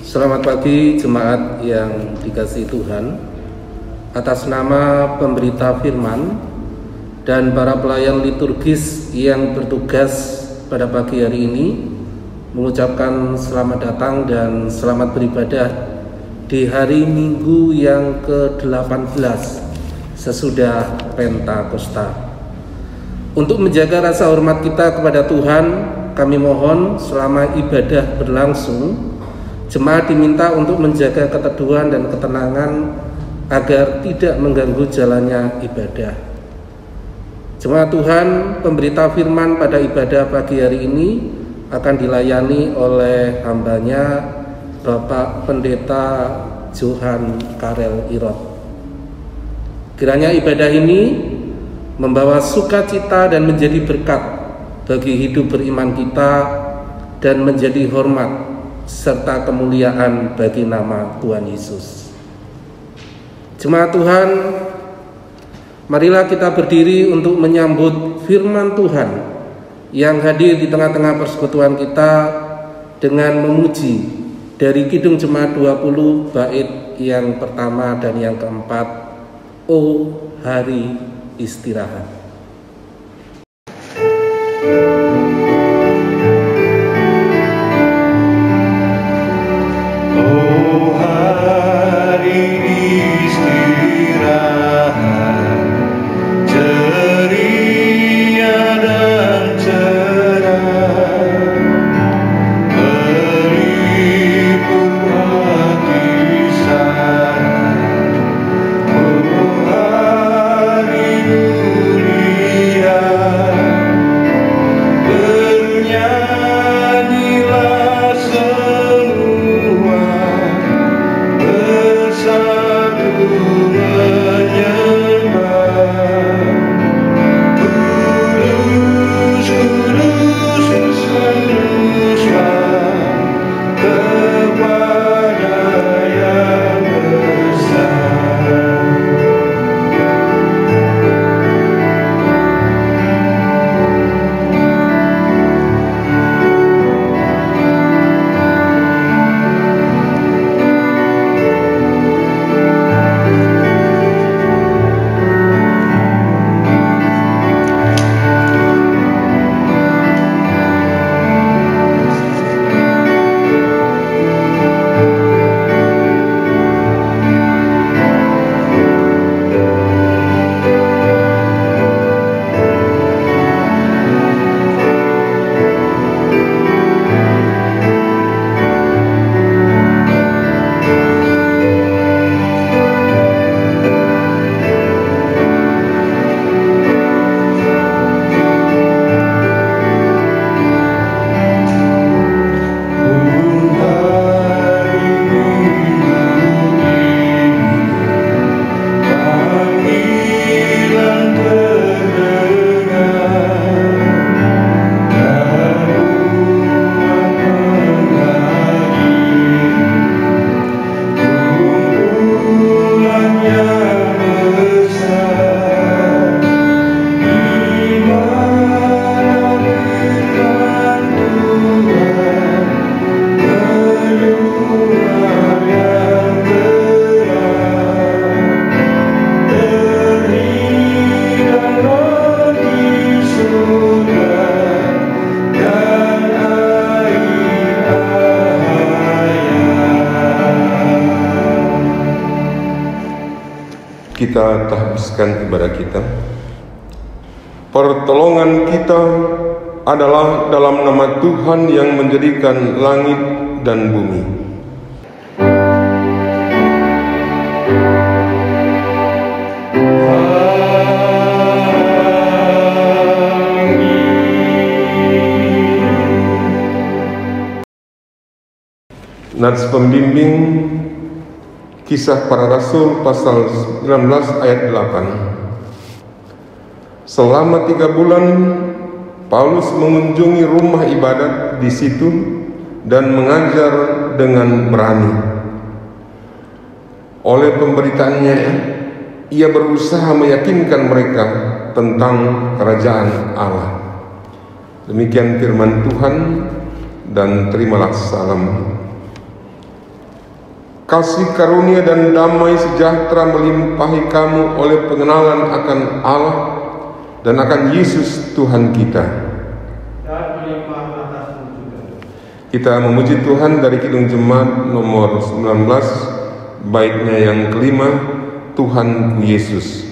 Selamat pagi jemaat yang dikasihi Tuhan. Atas nama pemberita firman dan para pelayan liturgis yang bertugas pada pagi hari ini, mengucapkan selamat datang dan selamat beribadah di hari Minggu yang ke-18 sesudah Pentakosta. Untuk menjaga rasa hormat kita kepada Tuhan, kami mohon selama ibadah berlangsung, jemaat diminta untuk menjaga keteduhan dan ketenangan agar tidak mengganggu jalannya ibadah. Jemaat Tuhan, pemberita firman pada ibadah pagi hari ini akan dilayani oleh hambanya Bapak Pendeta Johan Karel Irot. Kiranya ibadah ini membawa sukacita dan menjadi berkat bagi hidup beriman kita dan menjadi hormat serta kemuliaan bagi nama Tuhan Yesus. Jemaat Tuhan, marilah kita berdiri untuk menyambut firman Tuhan yang hadir di tengah-tengah persekutuan kita dengan memuji dari Kidung Jemaat 20 bait yang pertama dan yang keempat, O Hari Istirahat. Kita tahbiskan ibadah kita. Pertolongan kita adalah dalam nama Tuhan yang menjadikan langit dan bumi. Nats pembimbing Kisah Para Rasul pasal 19 ayat 8. Selama 3 bulan Paulus mengunjungi rumah ibadat di situ dan mengajar dengan berani. Oleh pemberitaannya, ia berusaha meyakinkan mereka tentang kerajaan Allah. Demikian firman Tuhan, dan terimalah salam. kasih karunia dan damai sejahtera melimpahi kamu oleh pengenalan akan Allah dan akan Yesus Tuhan kita. Kita memuji Tuhan dari Kidung Jemaat nomor 19, baitnya yang kelima, Tuhanku Yesus.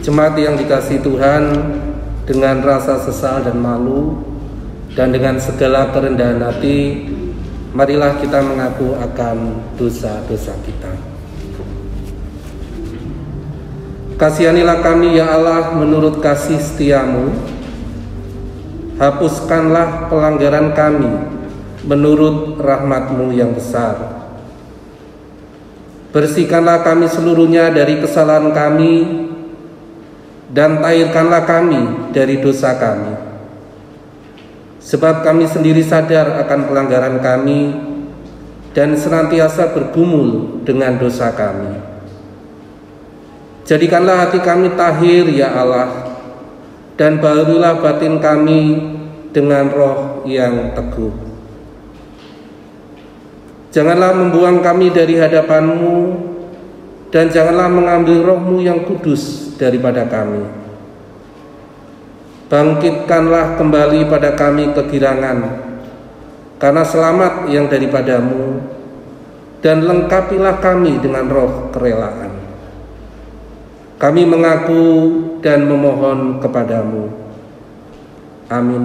Jemaat yang dikasihi Tuhan, dengan rasa sesal dan malu dan dengan segala kerendahan hati, marilah kita mengaku akan dosa-dosa kita. Kasihanilah kami ya Allah menurut kasih setiamu. Hapuskanlah pelanggaran kami menurut rahmat-Mu yang besar. Bersihkanlah kami seluruhnya dari kesalahan kami, dan tahirkanlah kami dari dosa kami. Sebab kami sendiri sadar akan pelanggaran kami dan senantiasa bergumul dengan dosa kami. Jadikanlah hati kami tahir ya Allah, dan baharulah batin kami dengan roh yang teguh. Janganlah membuang kami dari hadapan-Mu, dan janganlah mengambil roh-Mu yang kudus daripada kami. Bangkitkanlah kembali pada kami kegirangan karena selamat yang daripada-Mu, dan lengkapilah kami dengan roh kerelaan. Kami mengaku dan memohon kepada-Mu. Amin.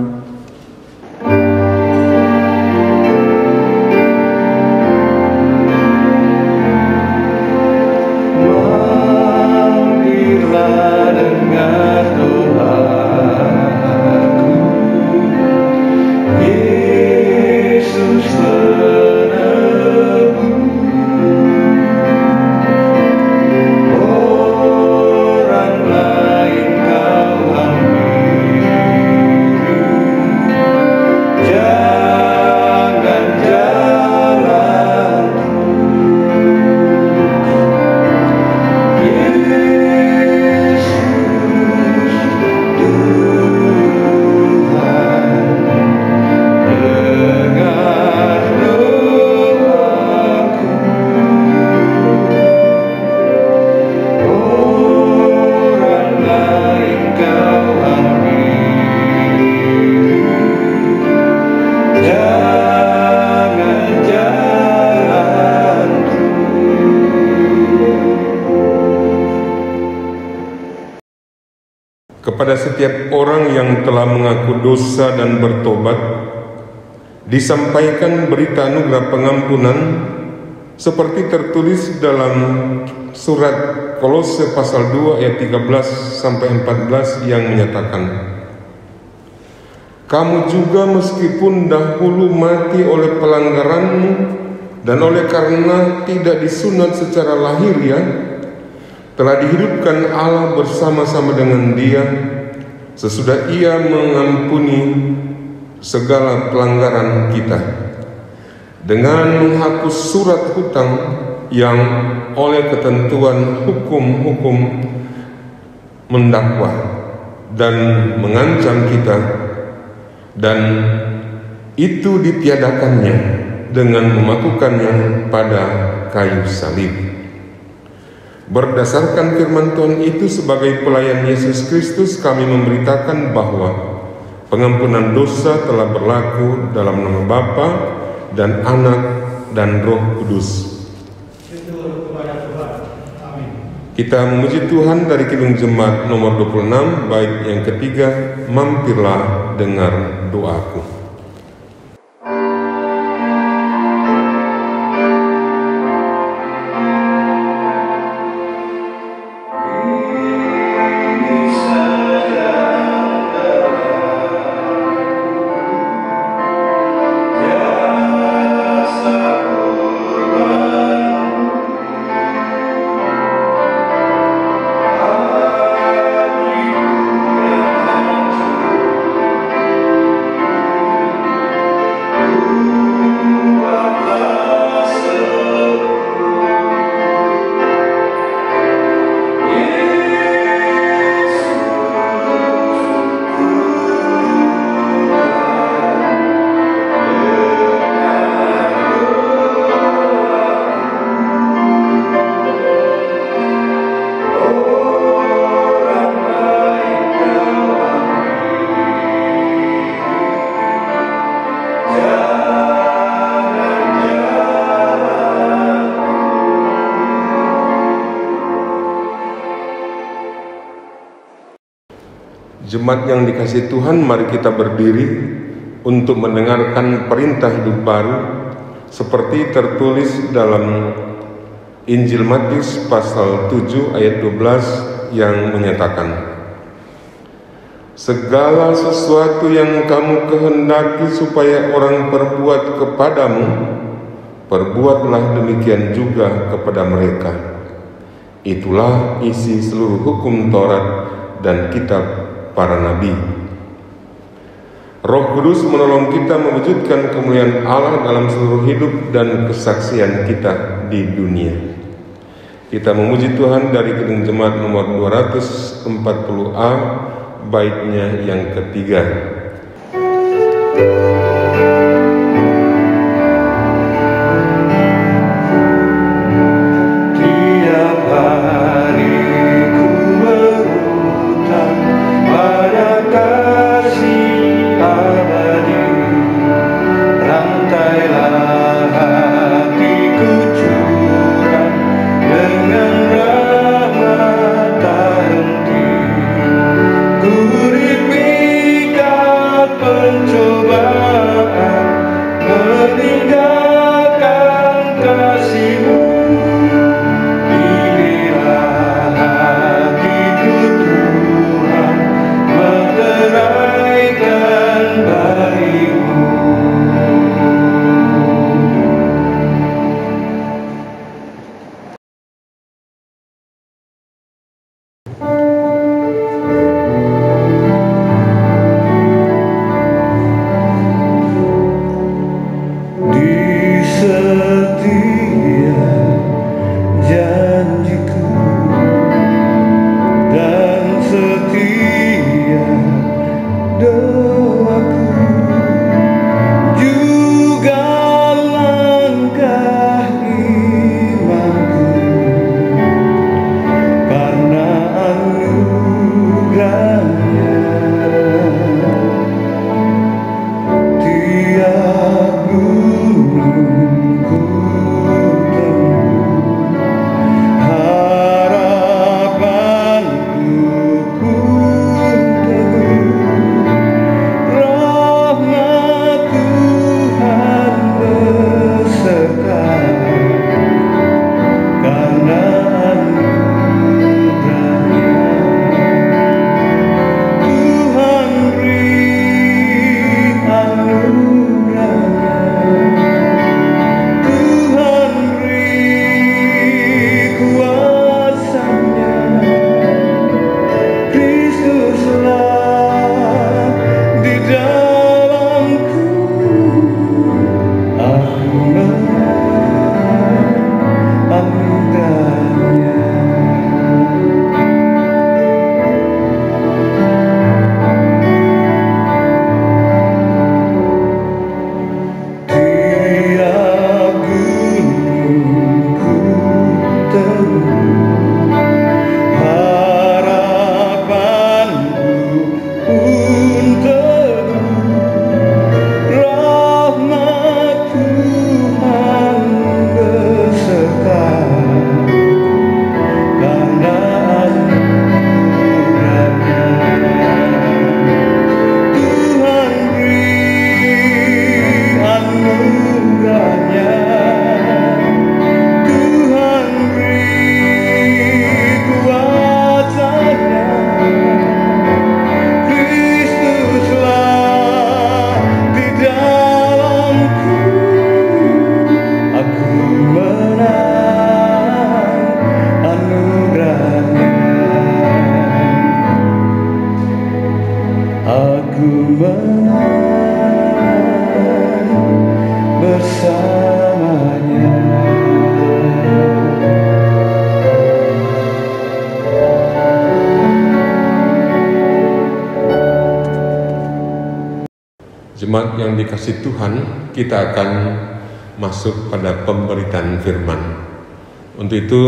Kepada setiap orang yang telah mengaku dosa dan bertobat, disampaikan berita anugerah pengampunan seperti tertulis dalam surat Kolose pasal 2 ayat 13 sampai 14 yang menyatakan, kamu juga meskipun dahulu mati oleh pelanggaranmu dan oleh karena tidak disunat secara lahiriah, telah dihidupkan Allah bersama-sama dengan Dia sesudah Ia mengampuni segala pelanggaran kita dengan menghapus surat hutang yang oleh ketentuan hukum-hukum mendakwa dan mengancam kita, dan itu ditiadakannya dengan memakukannya pada kayu salib. Berdasarkan firman Tuhan itu, sebagai pelayan Yesus Kristus, kami memberitakan bahwa pengampunan dosa telah berlaku dalam nama Bapa dan Anak dan Roh Kudus. Kita memuji Tuhan dari Kidung Jemaat nomor 26, bait yang ketiga, mampirlah dengar doaku. Jemaat yang dikasihi Tuhan, mari kita berdiri untuk mendengarkan perintah hidup baru seperti tertulis dalam Injil Matius pasal 7 ayat 12 yang menyatakan, segala sesuatu yang kamu kehendaki supaya orang perbuat kepadamu, perbuatlah demikian juga kepada mereka. Itulah isi seluruh hukum Taurat dan kitab para nabi. Roh Kudus menolong kita mewujudkan kemuliaan Allah dalam seluruh hidup dan kesaksian kita di dunia. Kita memuji Tuhan dari Kidung Jemaat nomor 240A, baitnya yang ketiga. Jemaat yang dikasihi Tuhan, kita akan masuk pada pemberitaan firman. Untuk itu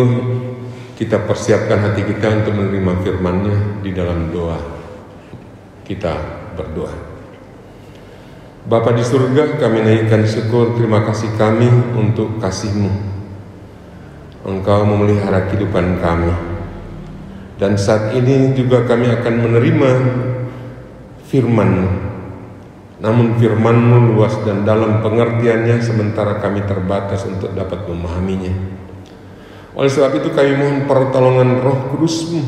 kita persiapkan hati kita untuk menerima firman-Nya di dalam doa. Kita berdoa. Bapa di surga, kami naikkan syukur terima kasih kami untuk kasih-Mu. Engkau memelihara kehidupan kami. Dan saat ini juga kami akan menerima firman-Mu. Namun firman-Mu luas dan dalam pengertiannya, sementara kami terbatas untuk dapat memahaminya. Oleh sebab itu kami mohon pertolongan Roh Kudus-Mu,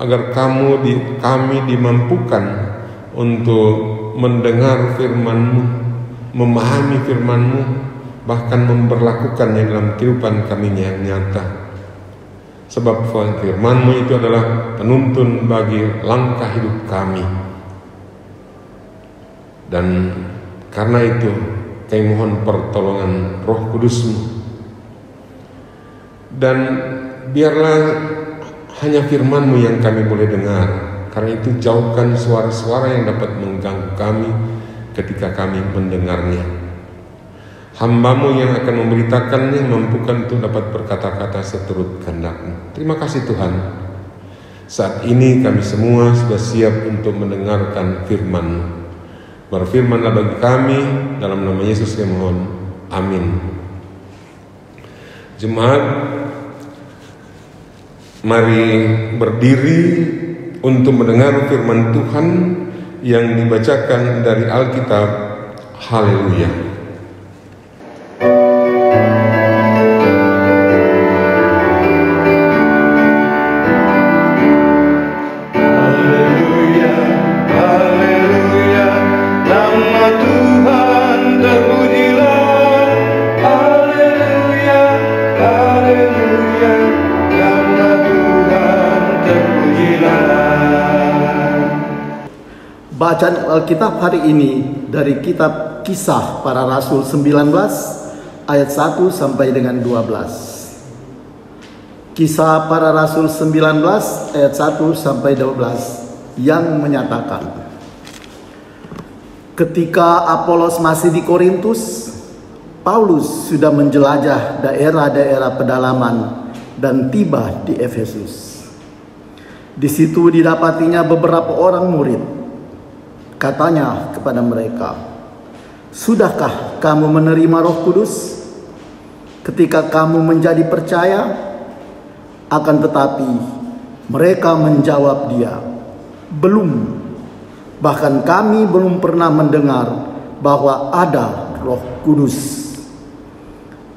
agar kami dimampukan untuk mendengar firman-Mu, memahami firman-Mu, bahkan memperlakukannya dalam kehidupan kami yang nyata. Sebab firman-Mu itu adalah penuntun bagi langkah hidup kami. Dan karena itu kami mohon pertolongan Roh Kudus-Mu. Dan biarlah hanya firman-Mu yang kami boleh dengar. Karena itu jauhkan suara-suara yang dapat mengganggu kami ketika kami mendengarnya. Hamba-Mu yang akan memberitakannya mampukan untuk dapat berkata-kata seturut kehendak-Mu. Terima kasih Tuhan. Saat ini kami semua sudah siap untuk mendengarkan firman-Mu. Berfirmanlah bagi kami, dalam nama Yesus kami mohon. Amin. Jemaat, mari berdiri untuk mendengar firman Tuhan yang dibacakan dari Alkitab. Haleluya. Bacaan Alkitab hari ini dari kitab Kisah Para Rasul 19 ayat 1 sampai dengan 12. Kisah Para Rasul 19 ayat 1 sampai 12 yang menyatakan, ketika Apolos masih di Korintus, Paulus sudah menjelajah daerah-daerah pedalaman dan tiba di Efesus. Di situ didapatinya beberapa orang murid. Katanya kepada mereka, sudahkah kamu menerima Roh Kudus ketika kamu menjadi percaya? Akan tetapi mereka menjawab dia, belum. Bahkan kami belum pernah mendengar bahwa ada Roh Kudus.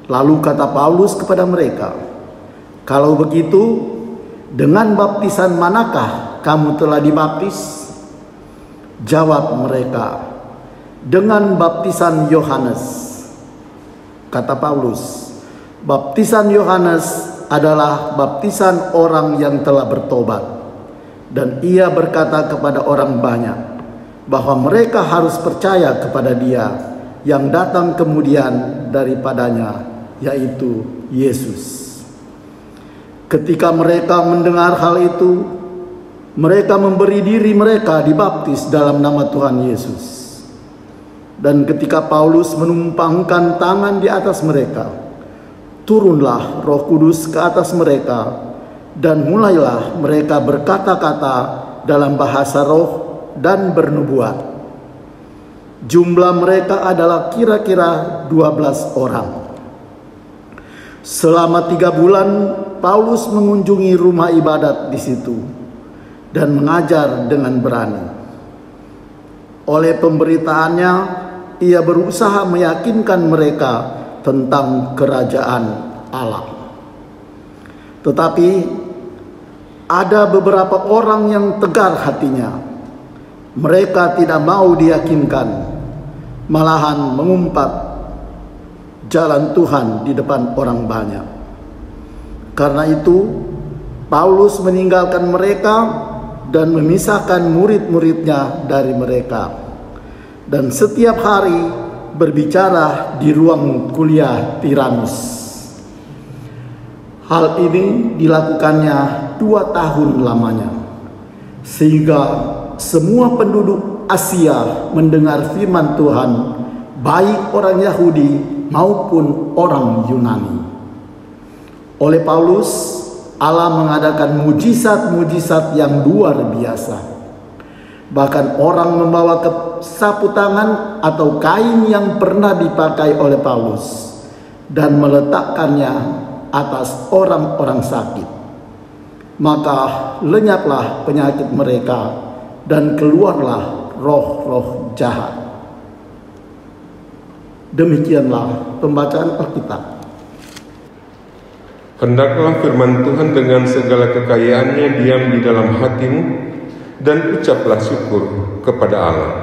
Lalu kata Paulus kepada mereka, kalau begitu, dengan baptisan manakah kamu telah dibaptis? Jawab mereka, dengan baptisan Yohanes. Kata Paulus, baptisan Yohanes adalah baptisan orang yang telah bertobat. Dan ia berkata kepada orang banyak bahwa mereka harus percaya kepada dia yang datang kemudian daripadanya, yaitu Yesus. Ketika mereka mendengar hal itu, mereka memberi diri mereka dibaptis dalam nama Tuhan Yesus. Dan ketika Paulus menumpangkan tangan di atas mereka, turunlah Roh Kudus ke atas mereka, dan mulailah mereka berkata-kata dalam bahasa roh dan bernubuat. Jumlah mereka adalah kira-kira 12 orang. Selama 3 bulan Paulus mengunjungi rumah ibadat di situ dan mengajar dengan berani. Oleh pemberitaannya, ia berusaha meyakinkan mereka tentang kerajaan Allah. Tetapi ada beberapa orang yang tegar hatinya. Mereka tidak mau diyakinkan, malahan mengumpat jalan Tuhan di depan orang banyak. Karena itu, Paulus meninggalkan mereka dan memisahkan murid-muridnya dari mereka, dan setiap hari berbicara di ruang kuliah Tiramis. Hal ini dilakukannya 2 tahun lamanya, sehingga semua penduduk Asia mendengar firman Tuhan, baik orang Yahudi maupun orang Yunani. Oleh Paulus, Allah mengadakan mujizat-mujizat yang luar biasa. Bahkan orang membawa sapu tangan atau kain yang pernah dipakai oleh Paulus dan meletakkannya atas orang-orang sakit. Maka lenyaplah penyakit mereka dan keluarlah roh-roh jahat. Demikianlah pembacaan Alkitab. Hendaklah firman Tuhan dengan segala kekayaannya diam di dalam hatimu, dan ucaplah syukur kepada Allah.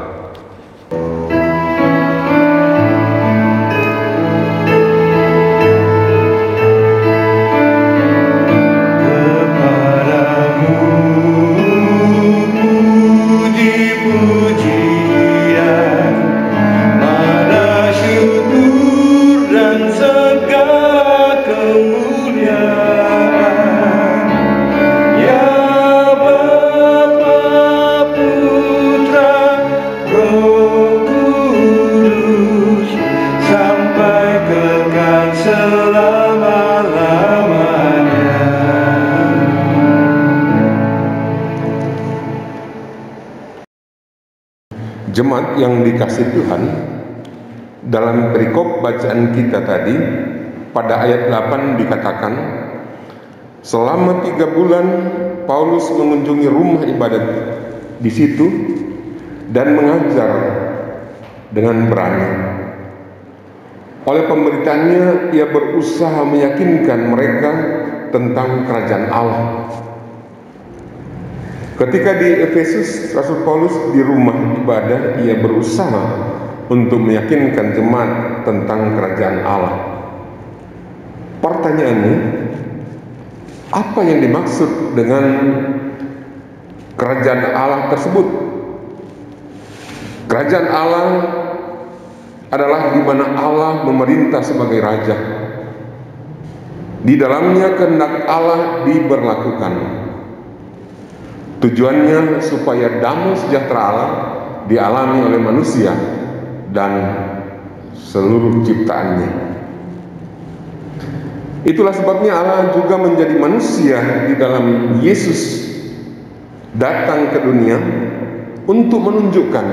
Jemaat yang dikasih Tuhan, dalam perikop bacaan kita tadi, pada ayat 8 dikatakan, selama 3 bulan Paulus mengunjungi rumah ibadat di situ dan mengajar dengan berani. Oleh pemberitaannya, ia berusaha meyakinkan mereka tentang kerajaan Allah. Ketika di Efesus, Rasul Paulus di rumah ibadah, ia berusaha untuk meyakinkan jemaat tentang kerajaan Allah. Pertanyaannya, apa yang dimaksud dengan kerajaan Allah tersebut? Kerajaan Allah adalah di mana Allah memerintah sebagai raja. Di dalamnya kehendak Allah diberlakukan. Tujuannya supaya damai sejahtera Allah dialami oleh manusia dan seluruh ciptaannya. Itulah sebabnya Allah juga menjadi manusia di dalam Yesus, datang ke dunia untuk menunjukkan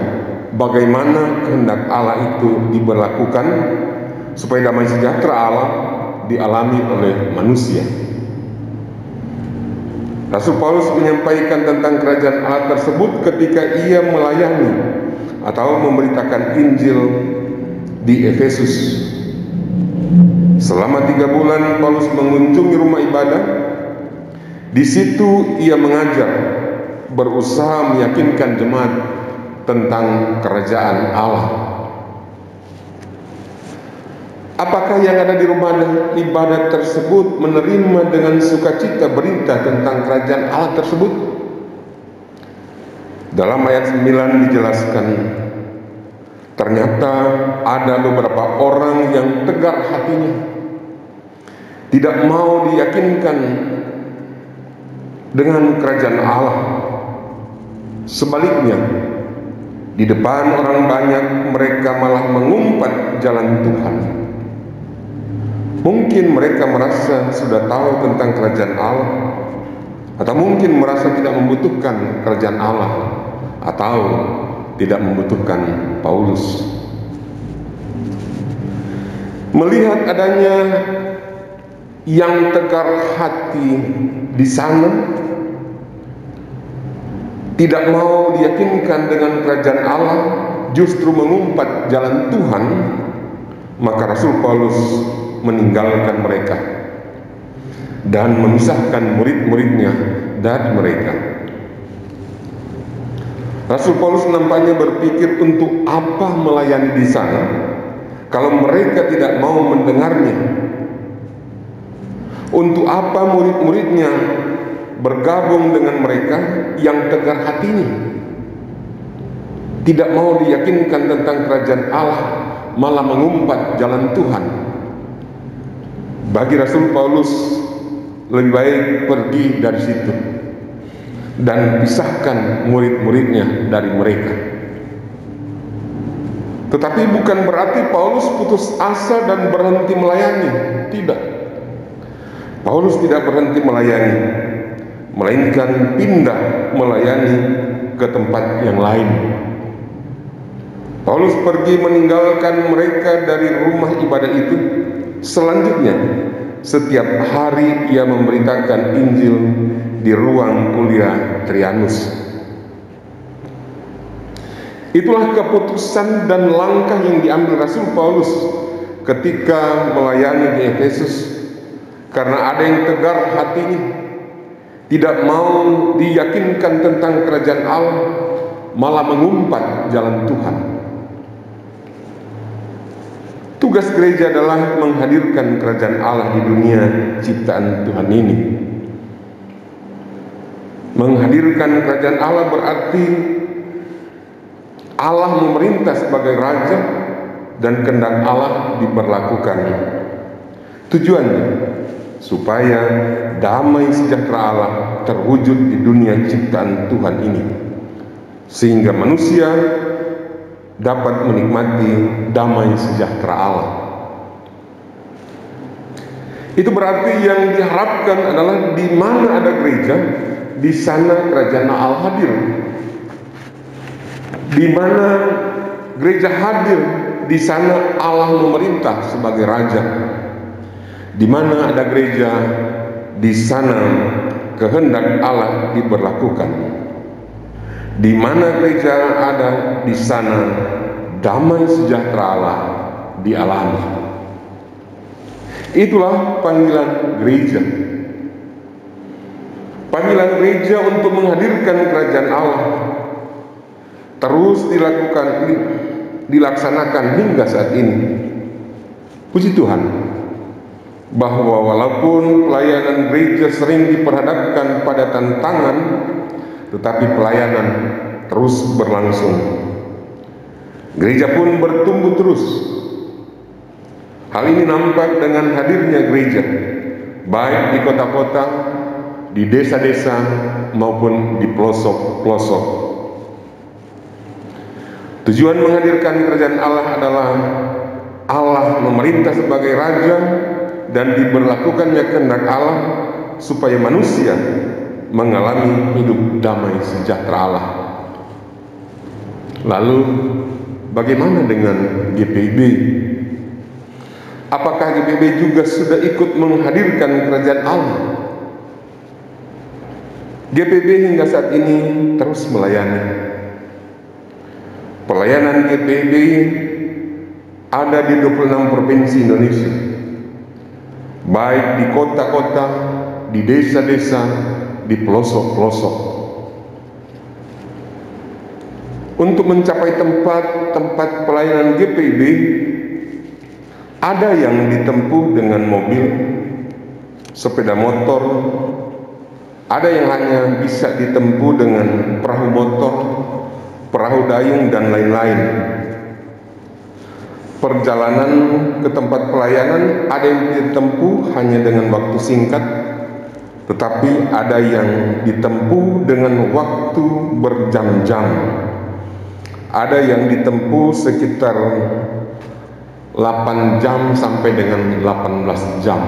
bagaimana kehendak Allah itu diberlakukan supaya damai sejahtera Allah dialami oleh manusia. Rasul Paulus menyampaikan tentang kerajaan Allah tersebut ketika ia melayani atau memberitakan Injil di Efesus. Selama 3 bulan Paulus mengunjungi rumah ibadah. Di situ ia mengajar, berusaha meyakinkan jemaat tentang kerajaan Allah. Apakah yang ada di rumah ibadat tersebut menerima dengan sukacita berita tentang kerajaan Allah tersebut? Dalam ayat 9 dijelaskan, ternyata ada beberapa orang yang tegar hatinya, tidak mau diyakinkan dengan kerajaan Allah. Sebaliknya, di depan orang banyak mereka malah mengumpat jalan Tuhan. Mungkin mereka merasa sudah tahu tentang kerajaan Allah, atau mungkin merasa tidak membutuhkan kerajaan Allah, atau tidak membutuhkan Paulus. Melihat adanya yang tegar hati di sana, tidak mau diyakinkan dengan kerajaan Allah, justru mengumpat jalan Tuhan, maka Rasul Paulus meninggalkan mereka dan memisahkan murid-muridnya dari mereka. Rasul Paulus nampaknya berpikir, untuk apa melayani di sana kalau mereka tidak mau mendengarnya? Untuk apa murid-muridnya bergabung dengan mereka yang tegar hatinya, tidak mau diyakinkan tentang kerajaan Allah, malah mengumpat jalan Tuhan? Bagi Rasul Paulus, lebih baik pergi dari situ dan pisahkan murid-muridnya dari mereka. Tetapi bukan berarti Paulus putus asa dan berhenti melayani. Tidak. Paulus tidak berhenti melayani, melainkan pindah melayani ke tempat yang lain. Paulus pergi meninggalkan mereka dari rumah ibadah itu. Selanjutnya, setiap hari ia memberitakan Injil di ruang kuliah Trianus. Itulah keputusan dan langkah yang diambil Rasul Paulus ketika melayani di Efesus, karena ada yang tegar hatinya, tidak mau diyakinkan tentang kerajaan Allah, malah mengumpat jalan Tuhan. Tugas gereja adalah menghadirkan kerajaan Allah di dunia ciptaan Tuhan ini. Menghadirkan kerajaan Allah berarti Allah memerintah sebagai raja dan kehendak Allah diberlakukan. Tujuannya supaya damai sejahtera Allah terwujud di dunia ciptaan Tuhan ini, sehingga manusia dapat menikmati damai sejahtera Allah. Itu berarti yang diharapkan adalah di mana ada gereja, di sana kerajaan Allah hadir. Di mana gereja hadir, di sana Allah memerintah sebagai raja. Di mana ada gereja, di sana kehendak Allah diberlakukan. Di mana gereja ada, di sana damai sejahtera Allah dialami. Itulah panggilan gereja. Panggilan gereja untuk menghadirkan kerajaan Allah terus dilaksanakan hingga saat ini. Puji Tuhan bahwa walaupun pelayanan gereja sering diperhadapkan pada tantangan, tetapi pelayanan terus berlangsung. Gereja pun bertumbuh terus. Hal ini nampak dengan hadirnya gereja, baik di kota-kota, di desa-desa, maupun di pelosok-pelosok. Tujuan menghadirkan kerajaan Allah adalah Allah memerintah sebagai raja dan diberlakukannya kehendak Allah supaya manusia mengalami hidup damai sejahtera Allah. Lalu bagaimana dengan GPIB? Apakah GPIB juga sudah ikut menghadirkan kerajaan Allah? GPIB hingga saat ini terus melayani. Pelayanan GPIB ada di 26 provinsi Indonesia, baik di kota-kota, di desa-desa, di pelosok-pelosok. Untuk mencapai tempat pelayanan GPIB, ada yang ditempuh dengan mobil, sepeda motor, ada yang hanya bisa ditempuh dengan perahu motor, perahu dayung, dan lain-lain. Perjalanan ke tempat pelayanan ada yang ditempuh hanya dengan waktu singkat, tetapi ada yang ditempuh dengan waktu berjam-jam. Ada yang ditempuh sekitar 8 jam sampai dengan 18 jam.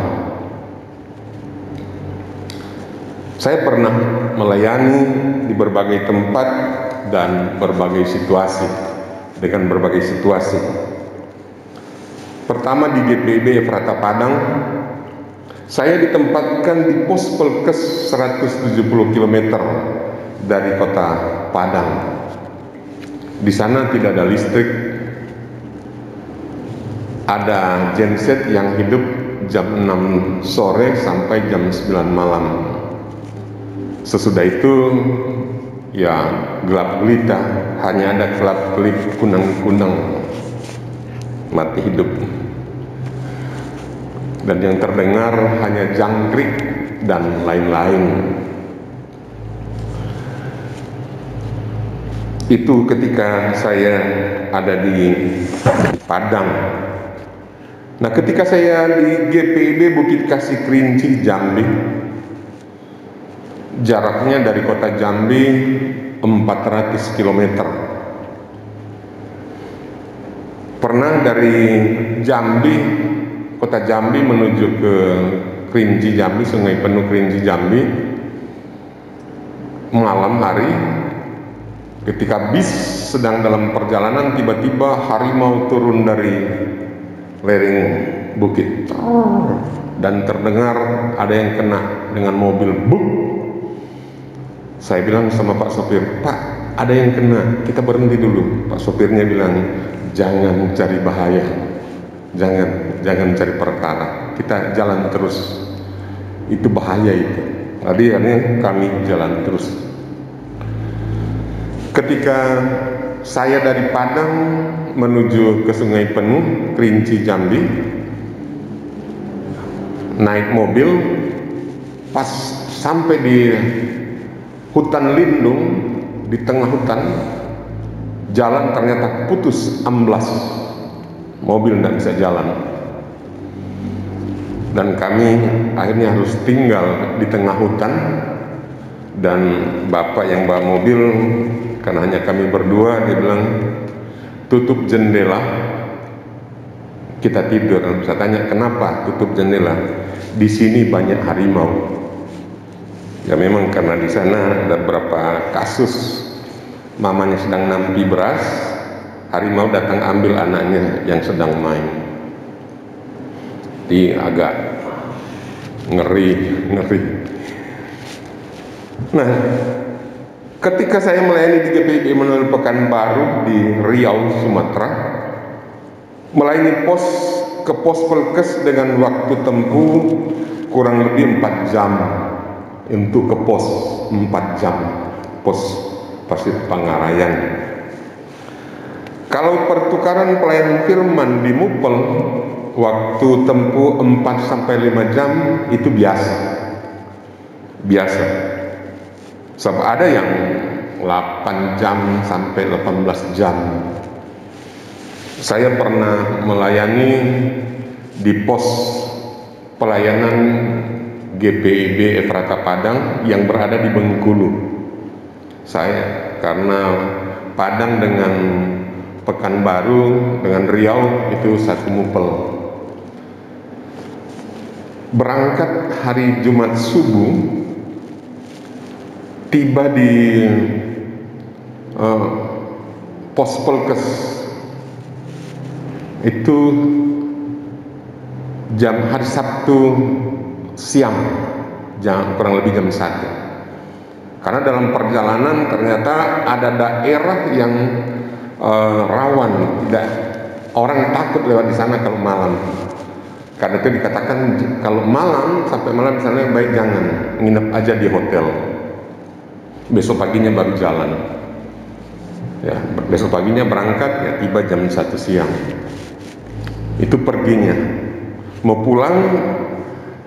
Saya pernah melayani di berbagai tempat dan berbagai situasi, dengan berbagai situasi. Pertama di GPIB Efrata Padang, saya ditempatkan di pos Pelkes 170 km dari kota Padang. Di sana tidak ada listrik, ada genset yang hidup jam 6 sore sampai jam 9 malam. Sesudah itu ya gelap gulita, hanya ada kelap-kelip kunang-kunang, mati hidup. Dan yang terdengar hanya jangkrik dan lain-lain. Itu ketika saya ada di Padang. Nah, ketika saya di GPIB Bukit Kasih Kerinci, Jambi, jaraknya dari kota Jambi 400 km. Pernah dari Jambi, kota Jambi menuju ke Kerinci Jambi, Sungai Penuh Kerinci Jambi, malam hari, ketika bis sedang dalam perjalanan, tiba-tiba harimau turun dari lereng bukit dan terdengar ada yang kena dengan mobil. Buk! Saya bilang sama Pak sopir, "Pak, ada yang kena, kita berhenti dulu. Pak sopirnya bilang, jangan cari bahaya, jangan cari perkara, kita jalan terus, itu bahaya itu. Jadi akhirnya kami jalan terus. Ketika saya dari Padang menuju ke Sungai Penuh, Kerinci, Jambi, naik mobil, pas sampai di hutan lindung, di tengah hutan, jalan ternyata putus, amblas, mobil tidak bisa jalan, dan kami akhirnya harus tinggal di tengah hutan. Dan bapak yang bawa mobil, karena hanya kami berdua, dia bilang, tutup jendela, kita tidur. Saya tanya, kenapa tutup jendela? Di sini banyak harimau. Ya memang karena di sana ada beberapa kasus, mamanya sedang nampi beras, harimau datang ambil anaknya yang sedang main. Jadi agak ngeri. Nah, ketika saya melayani di GPIB Immanuel Pekanbaru di Riau, Sumatera, melayani ke pos Pelkes dengan waktu tempuh kurang lebih 4 jam untuk ke pos, 4 jam pos Pasir Pangarayan. Kalau pertukaran pelayanan firman di Mupel waktu tempuh 4-5 jam itu biasa. Sebab ada yang 8 jam sampai 18 jam. Saya pernah melayani di pos pelayanan GPIB Efrata Padang yang berada di Bengkulu. Saya karena Padang dengan Pekanbaru dengan Riau itu satu Mupel. Berangkat hari Jumat subuh, tiba di pos Pelkes itu hari Sabtu siang, kurang lebih jam 1. Karena dalam perjalanan ternyata ada daerah yang rawan, orang takut lewat di sana kalau malam. Karena itu dikatakan kalau malam, sampai malam misalnya baik jangan, nginep aja di hotel. Besok paginya baru jalan. Ya, besok paginya berangkat, ya tiba jam 1 siang. Itu perginya. Mau pulang,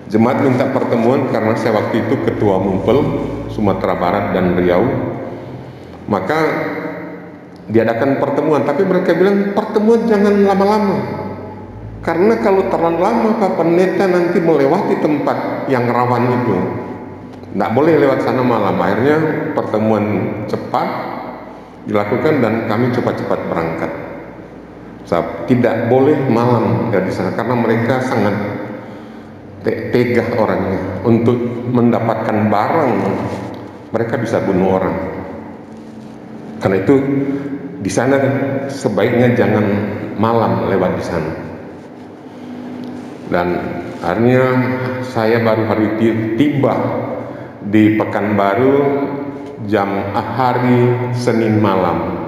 jemaat minta pertemuan karena saya waktu itu ketua Mupel Sumatera Barat dan Riau. Maka diadakan pertemuan, tapi mereka bilang pertemuan jangan lama-lama. Karena kalau terlalu lama Pak Pendeta nanti melewati tempat yang rawan itu. Tidak boleh lewat sana malam. Akhirnya pertemuan cepat dilakukan dan kami cepat-cepat berangkat. Tidak boleh malam dari sana karena mereka sangat tegah orangnya. Untuk mendapatkan barang mereka bisa bunuh orang. Karena itu di sana sebaiknya jangan malam lewat di sana. Dan akhirnya saya baru hari tiba di Pekanbaru hari Senin malam,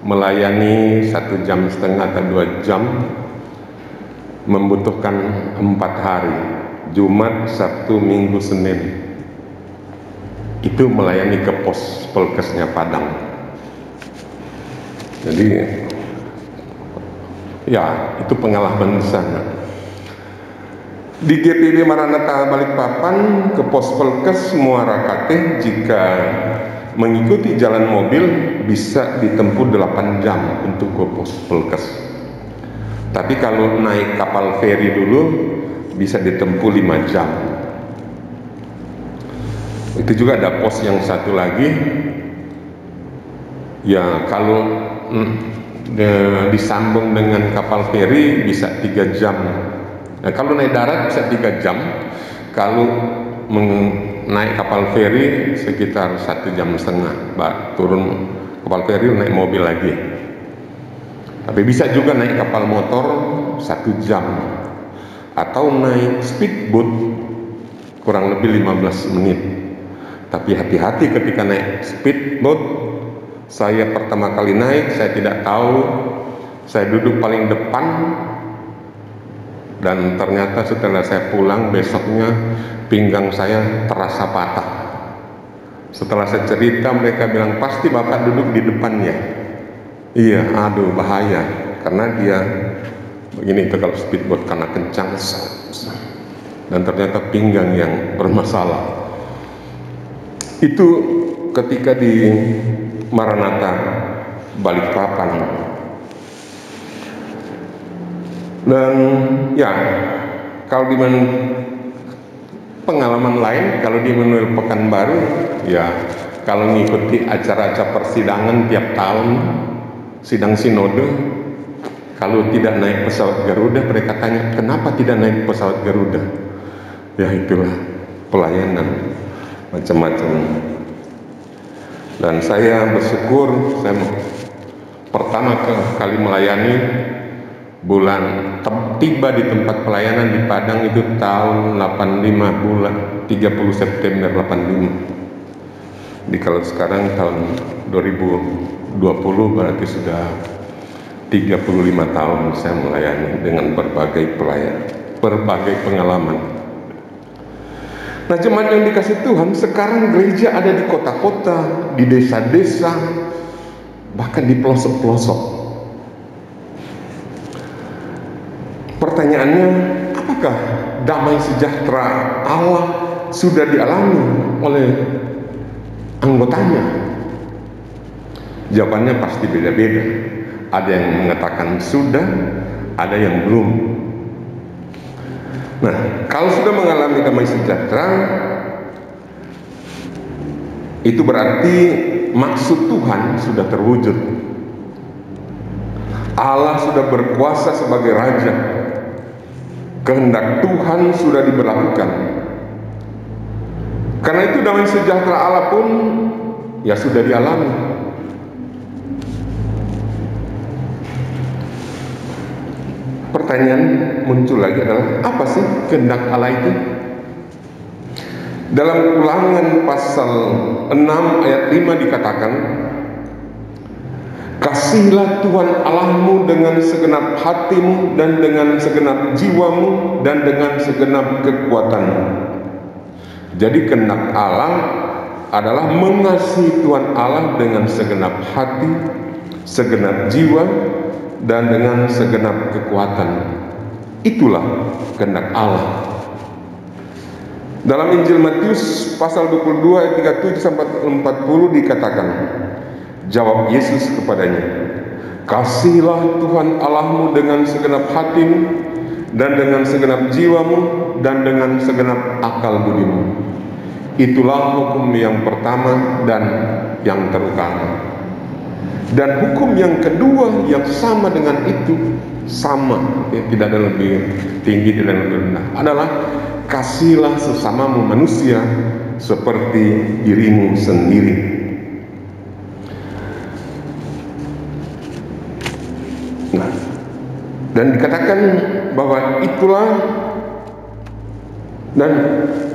melayani 1,5 jam atau 2 jam, membutuhkan 4 hari, Jumat, Sabtu, Minggu, Senin. Itu melayani ke pos Pelkesnya Padang. Jadi ya itu pengalaman di sana. Di GPIB Maranatha Balikpapan ke pos Pelkes Muara Kateh jika mengikuti jalan mobil bisa ditempuh 8 jam untuk ke pos Pelkes. Tapi kalau naik kapal feri dulu bisa ditempuh 5 jam. Itu juga ada pos yang satu lagi. Ya kalau disambung dengan kapal feri bisa 3 jam. Nah, kalau naik darat bisa 3 jam. Kalau naik kapal feri sekitar 1,5 jam. Turun kapal feri naik mobil lagi. Tapi bisa juga naik kapal motor 1 jam. Atau naik speedboat kurang lebih 15 menit. Tapi hati-hati ketika naik speedboat, Saya pertama kali naik, saya tidak tahu, saya duduk paling depan, dan ternyata setelah saya pulang besoknya pinggang saya terasa patah. Setelah saya cerita, mereka bilang, pasti Bapak duduk di depannya. Iya, aduh bahaya, karena dia begini itu kalau speedboat, karena kencang, dan ternyata pinggang yang bermasalah. Itu ketika di Maranatha Balikpapan. Dan ya, kalau di pengalaman lain, kalau di Immanuel Pekanbaru, ya kalau mengikuti acara-acara persidangan tiap tahun, sidang sinode, kalau tidak naik pesawat Garuda, mereka tanya, kenapa tidak naik pesawat Garuda? Ya itulah pelayanan macam-macam. Dan saya bersyukur, saya pertama kali melayani bulan tiba di tempat pelayanan di Padang itu tahun 85, bulan 30 September 85. Di kalau sekarang tahun 2020 berarti sudah 35 tahun saya melayani dengan berbagai pengalaman. Nah, jemaat yang dikasih Tuhan, sekarang gereja ada di kota-kota, di desa-desa, bahkan di pelosok-pelosok. Pertanyaannya, apakah damai sejahtera Allah sudah dialami oleh anggotanya? Jawabannya pasti beda-beda. Ada yang mengatakan sudah, ada yang belum. Nah, kalau sudah mengalami damai sejahtera, itu berarti maksud Tuhan sudah terwujud. Allah sudah berkuasa sebagai Raja. Kehendak Tuhan sudah diberlakukan. Karena itu damai sejahtera Allah pun ya sudah dialami. Pertanyaan muncul lagi adalah, apa sih kehendak Allah itu? Dalam Ulangan pasal 6 ayat 5 dikatakan, kasihilah Tuhan Allahmu dengan segenap hatimu dan dengan segenap jiwamu dan dengan segenap kekuatanmu. Jadi kehendak Allah adalah mengasihi Tuhan Allah dengan segenap hati, segenap jiwa, dan dengan segenap kekuatan. Itulah kehendak Allah. Dalam Injil Matius pasal 22 ayat 37 sampai 40 dikatakan, jawab Yesus kepadanya, kasihilah Tuhan Allahmu dengan segenap hatimu dan dengan segenap jiwamu dan dengan segenap akal budimu. Itulah hukum yang pertama dan yang terutama. Dan hukum yang kedua yang sama dengan itu, sama, ya, tidak ada lebih tinggi, tidak ada lebih rendah, adalah kasihilah sesamamu manusia seperti dirimu sendiri. Nah, dan dikatakan bahwa itulah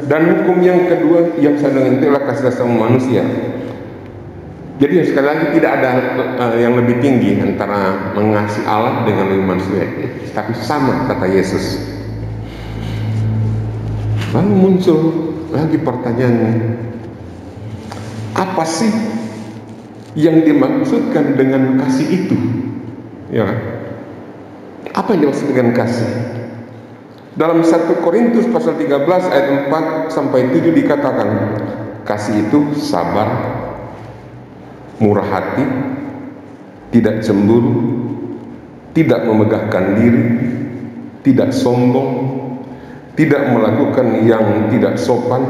dan hukum yang kedua yang sama dengan itu adalah kasihilah sesama manusia. Jadi sekali lagi tidak ada yang lebih tinggi antara mengasihi Allah dengan manusia, tapi sama kata Yesus. Lalu muncul lagi pertanyaannya, apa sih yang dimaksudkan dengan kasih itu? Ya, apa yang dimaksud dengan kasih? Dalam 1 Korintus pasal 13 ayat 4 sampai 7 dikatakan, kasih itu sabar, murah hati, tidak cemburu, tidak memegahkan diri, tidak sombong, tidak melakukan yang tidak sopan,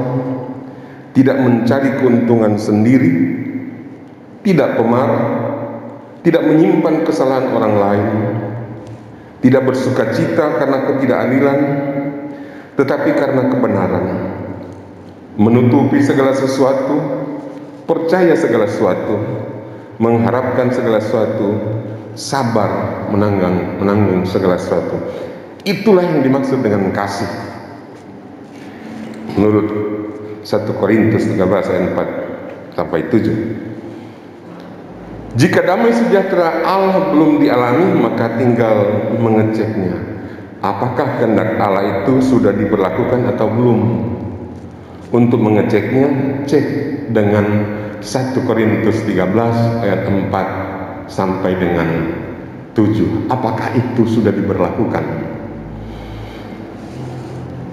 tidak mencari keuntungan sendiri, tidak pemarah, tidak menyimpan kesalahan orang lain, tidak bersuka cita karena ketidakadilan, tetapi karena kebenaran, menutupi segala sesuatu, percaya segala sesuatu, mengharapkan segala sesuatu, sabar menanggung segala sesuatu. Itulah yang dimaksud dengan kasih. Menurut 1 Korintus 13 ayat 4 sampai 7. Jika damai sejahtera Allah belum dialami, maka tinggal mengeceknya. Apakah kehendak Allah itu sudah diberlakukan atau belum? Untuk mengeceknya, cek dengan 1 Korintus 13 ayat 4 sampai dengan 7. Apakah itu sudah diberlakukan?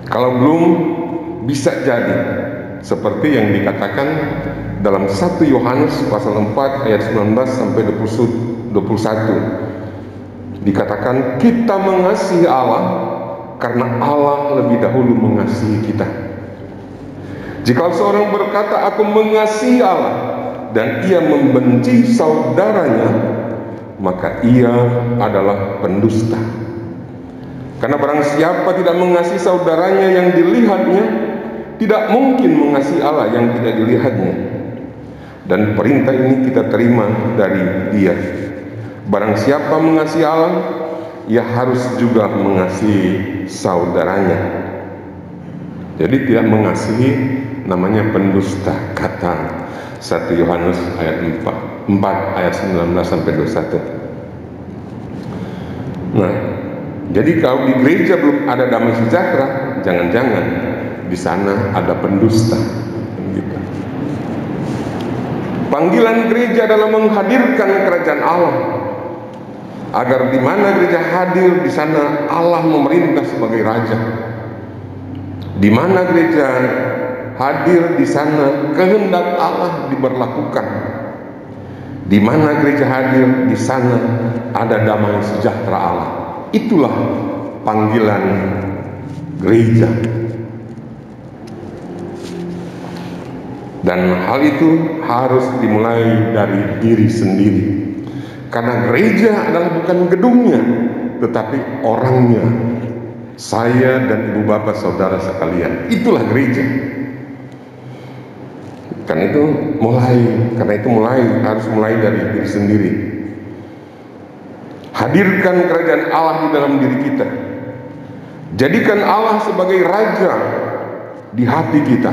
Kalau belum, bisa jadi seperti yang dikatakan dalam 1 Yohanes pasal 4 ayat 19 sampai 21. Dikatakan kita mengasihi Allah karena Allah lebih dahulu mengasihi kita. Jika seorang berkata aku mengasihi Allah dan ia membenci saudaranya, maka ia adalah pendusta. Karena barang siapa tidak mengasihi saudaranya yang dilihatnya, tidak mungkin mengasihi Allah yang tidak dilihatnya. Dan perintah ini kita terima dari Dia. Barang siapa mengasihi Allah, ia harus juga mengasihi saudaranya. Jadi tidak mengasihi namanya pendusta, kata 1 Yohanes ayat 4 ayat 19 sampai 21. Nah, jadi kalau di gereja belum ada damai sejahtera, jangan-jangan di sana ada pendusta. Gitu. Panggilan gereja adalah menghadirkan kerajaan Allah, agar di mana gereja hadir, di sana Allah memerintah sebagai raja. Di mana gereja hadir, di sana kehendak Allah diberlakukan. Di mana gereja hadir, di sana ada damai sejahtera Allah. Itulah panggilan gereja. Dan hal itu harus dimulai dari diri sendiri. Karena gereja adalah bukan gedungnya, tetapi orangnya. Saya dan ibu bapak saudara sekalian, itulah gereja. Karena itu harus mulai dari diri sendiri. Hadirkan kerajaan Allah di dalam diri kita. Jadikan Allah sebagai raja di hati kita.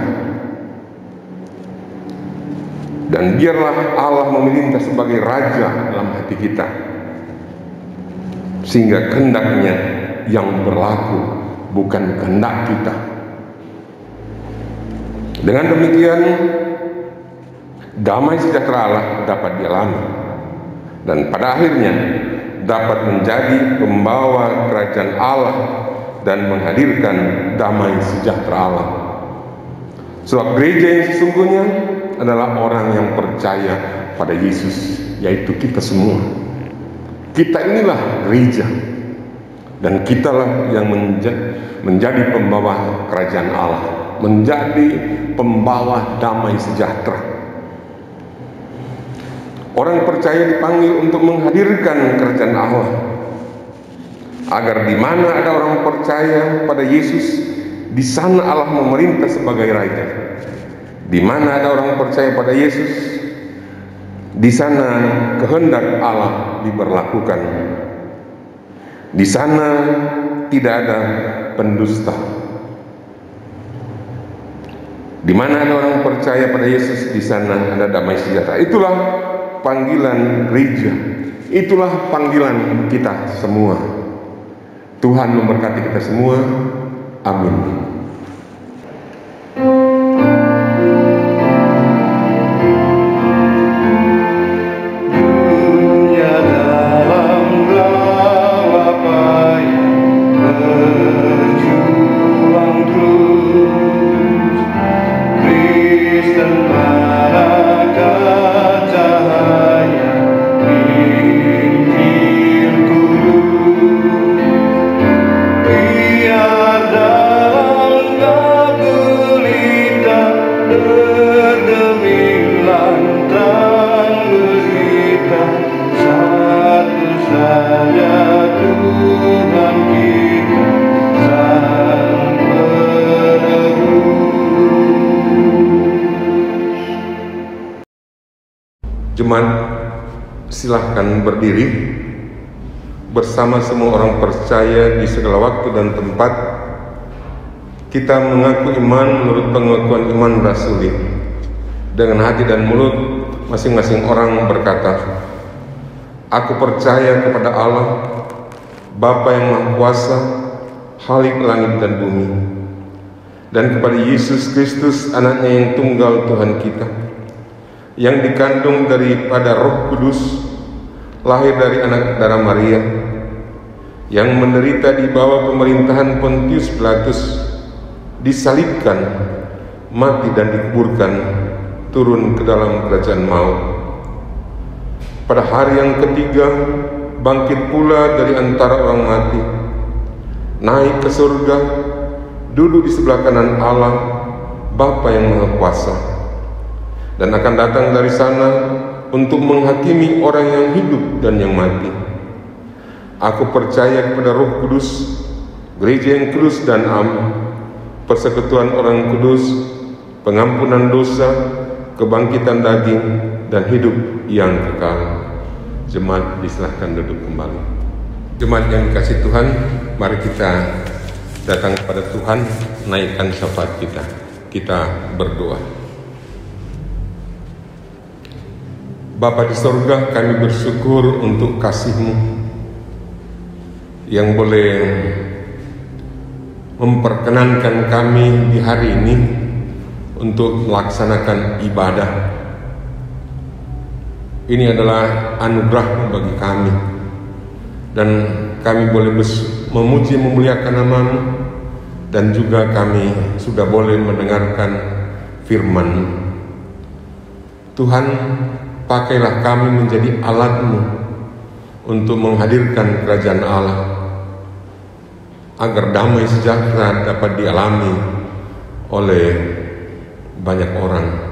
Dan biarlah Allah memerintah sebagai raja dalam hati kita, sehingga kehendaknya yang berlaku, bukan kehendak kita. Dengan demikian, damai sejahtera Allah dapat dialami, dan pada akhirnya dapat menjadi pembawa kerajaan Allah dan menghadirkan damai sejahtera Allah. Sebab gereja yang sesungguhnya adalah orang yang percaya pada Yesus, yaitu kita semua. Kita inilah gereja, dan kitalah yang menjadi pembawa kerajaan Allah, menjadi pembawa damai sejahtera. Orang percaya dipanggil untuk menghadirkan kerajaan Allah, agar di mana ada orang percaya pada Yesus, di sana Allah memerintah sebagai raja. Di mana ada orang percaya pada Yesus, di sana kehendak Allah diberlakukan. Di sana tidak ada pendusta. Di mana ada orang percaya pada Yesus, di sana ada damai sejahtera. Itulah panggilan gereja. Itulah panggilan kita semua. Tuhan memberkati kita semua. Amin. Jemaat, silahkan berdiri bersama semua orang percaya di segala waktu dan tempat. Kita mengaku iman menurut pengakuan iman rasuli. Dengan hati dan mulut masing-masing orang berkata, Aku percaya kepada Allah, Bapa yang Maha Kuasa, Khalik langit dan bumi, dan kepada Yesus Kristus, Anaknya yang tunggal Tuhan kita, yang dikandung daripada Roh Kudus, lahir dari anak darah Maria, yang menderita di bawah pemerintahan Pontius Pilatus, disalibkan, mati dan dikuburkan, turun ke dalam kerajaan maut. Pada hari yang ketiga, bangkit pula dari antara orang mati, naik ke surga, duduk di sebelah kanan Allah, Bapa yang Maha Kuasa, dan akan datang dari sana untuk menghakimi orang yang hidup dan yang mati. Aku percaya kepada Roh Kudus, gereja yang kudus dan am, persekutuan orang kudus, pengampunan dosa, kebangkitan daging, dan hidup yang kekal. Jemaat disilahkan duduk kembali. Jemaat yang dikasihi Tuhan, mari kita datang kepada Tuhan, naikkan syafaat kita. Kita berdoa. Bapa di sorga, kami bersyukur untuk kasih-Mu yang boleh memperkenankan kami di hari ini untuk melaksanakan ibadah. Ini adalah anugerah bagi kami, dan kami boleh memuji memuliakan nama-Mu, dan juga kami sudah boleh mendengarkan firman-Mu. Tuhan, pakailah kami menjadi alat-Mu untuk menghadirkan kerajaan Allah, agar damai sejahtera dapat dialami oleh banyak orang.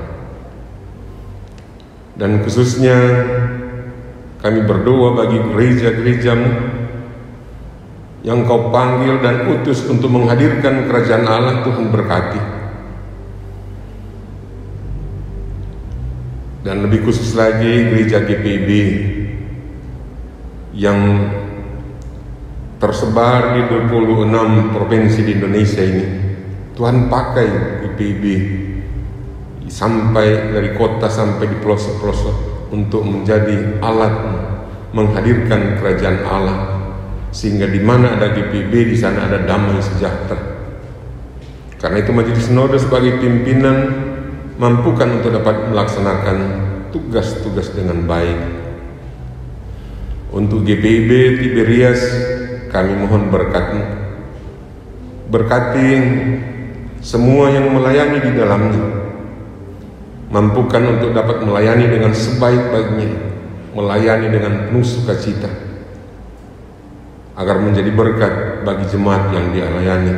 Dan khususnya kami berdoa bagi gereja-gereja-Mu yang Kau panggil dan utus untuk menghadirkan kerajaan Allah. Tuhan berkati. Dan lebih khusus lagi gereja GPIB yang tersebar di 26 provinsi di Indonesia ini. Tuhan pakai GPIB sampai dari kota sampai di pelosok-pelosok untuk menjadi alat menghadirkan kerajaan Allah, sehingga di mana ada GPIB di sana ada damai sejahtera. Karena itu Majelis Sinode sebagai pimpinan mampukan untuk dapat melaksanakan tugas-tugas dengan baik. Untuk GPIB Tiberias, kami mohon berkat-Mu. Berkati semua yang melayani di dalamnya, mampukan untuk dapat melayani dengan sebaik-baiknya, melayani dengan penuh sukacita, agar menjadi berkat bagi jemaat yang dia layani.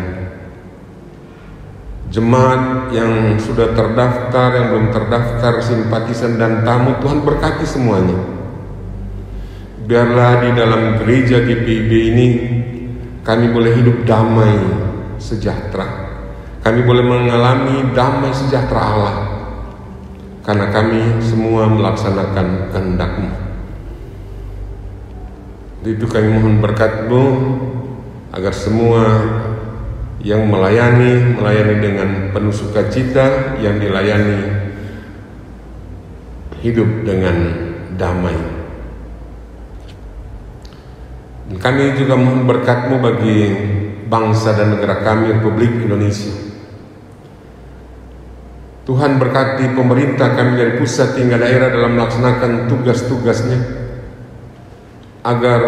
Jemaat yang sudah terdaftar, yang belum terdaftar, simpatisan dan tamu, Tuhan berkati semuanya. Biarlah di dalam gereja GPIB ini kami boleh hidup damai sejahtera. Kami boleh mengalami damai sejahtera Allah, karena kami semua melaksanakan kehendak-Mu. Itu kami mohon berkat-Mu, agar semua yang melayani dengan penuh sukacita, yang dilayani hidup dengan damai. Dan kami juga mohon berkat-Mu bagi bangsa dan negara kami, Republik Indonesia. Tuhan berkati pemerintah kami dari pusat hingga daerah dalam melaksanakan tugas-tugasnya, agar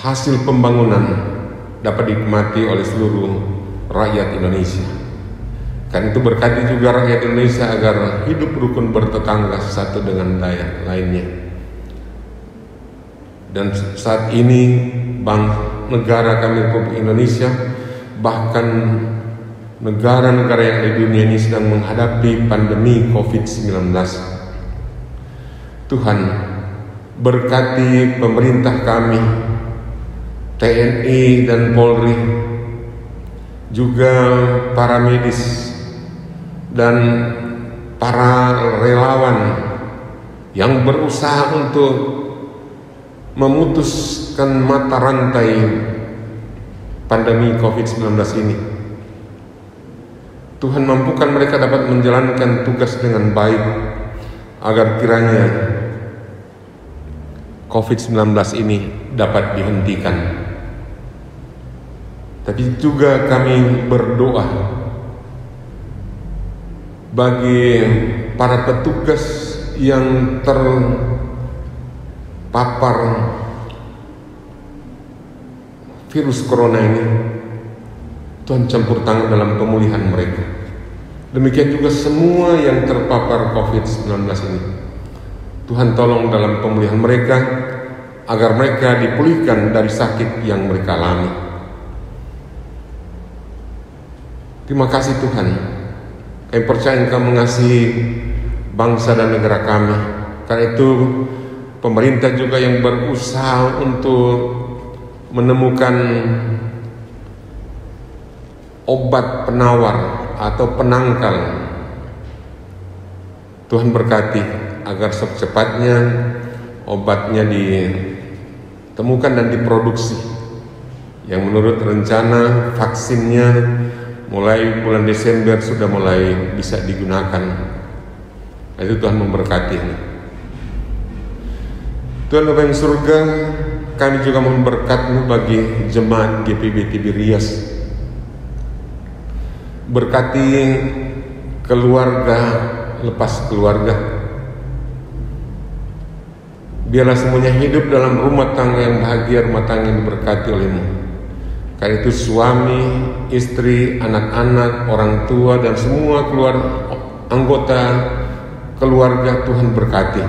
hasil pembangunan dapat dinikmati oleh seluruh rakyat Indonesia. Karena itu berkati juga rakyat Indonesia agar hidup rukun bertetangga satu dengan lainnya. Dan saat ini negara kami Republik Indonesia, bahkan negara-negara yang di dunia ini sedang menghadapi pandemi COVID-19. Tuhan berkati pemerintah kami, TNI dan Polri, juga para medis dan para relawan yang berusaha untuk memutuskan mata rantai pandemi COVID-19 ini. Tuhan mampukan mereka dapat menjalankan tugas dengan baik, agar kiranya COVID-19 ini dapat dihentikan. Tapi juga kami berdoa bagi para petugas yang terpapar virus corona ini. Tuhan campur tangan dalam pemulihan mereka. Demikian juga semua yang terpapar COVID-19 ini. Tuhan tolong dalam pemulihan mereka, agar mereka dipulihkan dari sakit yang mereka alami. Terima kasih Tuhan. Kami percaya Engkau mengasihi bangsa dan negara kami. Karena itu pemerintah juga yang berusaha untuk menemukan obat penawar atau penangkal. Tuhan berkati agar secepatnya obatnya ditemukan dan diproduksi, yang menurut rencana vaksinnya mulai bulan Desember sudah mulai bisa digunakan. Itu Tuhan memberkati. Tuhan Bapa yang surga, kami juga mohon berkat-Mu bagi jemaat GPB Tiberias. Berkati keluarga lepas keluarga. Biarlah semuanya hidup dalam rumah tangga yang bahagia, rumah tangga yang diberkati oleh-Mu. Karena itu suami, istri, anak-anak, orang tua, dan semua anggota keluarga Tuhan berkati.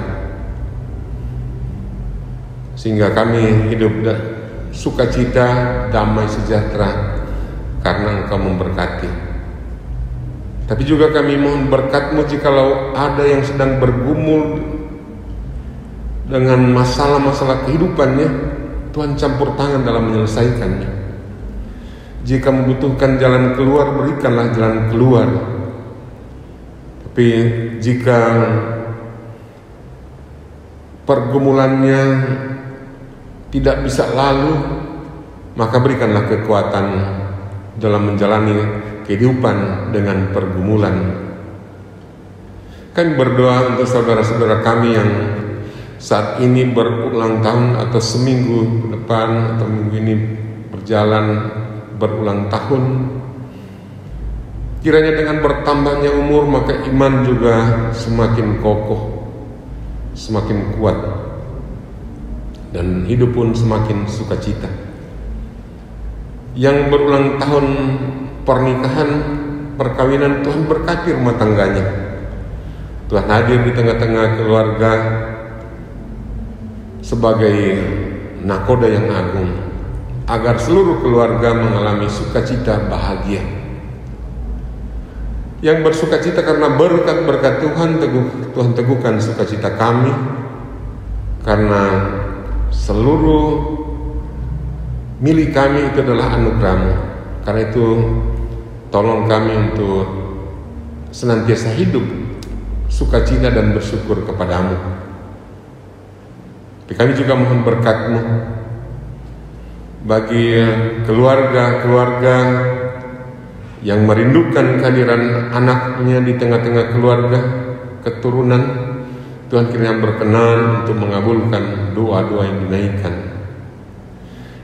Sehingga kami hidup sukacita, damai, sejahtera karena Engkau memberkati. Tapi juga kami mohon berkat-Mu jikalau ada yang sedang bergumul dengan masalah-masalah kehidupannya, Tuhan campur tangan dalam menyelesaikannya. Jika membutuhkan jalan keluar, berikanlah jalan keluar. Tapi jika pergumulannya tidak bisa lalu, maka berikanlah kekuatan dalam menjalani kehidupan dengan pergumulan. Kami berdoa untuk saudara-saudara kami yang saat ini berulang tahun atau seminggu depan atau minggu ini berjalan berulang tahun. Kiranya dengan bertambahnya umur maka iman juga semakin kokoh, semakin kuat, dan hidup pun semakin sukacita. Yang berulang tahun pernikahan, perkawinan, Tuhan berkati rumah tangganya. Tuhan hadir di tengah-tengah keluarga sebagai nakoda yang agung, agar seluruh keluarga mengalami sukacita bahagia. Yang bersukacita karena berkat-berkat Tuhan, Tuhan teguhkan sukacita kami, karena seluruh milik kami itu adalah anugerah-Mu. Karena itu tolong kami untuk senantiasa hidup sukacita dan bersyukur kepadamu. Tapi kami juga mohon berkat-Mu bagi keluarga-keluarga yang merindukan kehadiran anaknya di tengah-tengah keluarga, keturunan. Tuhan kiranya berkenan untuk mengabulkan doa-doa yang dinaikkan.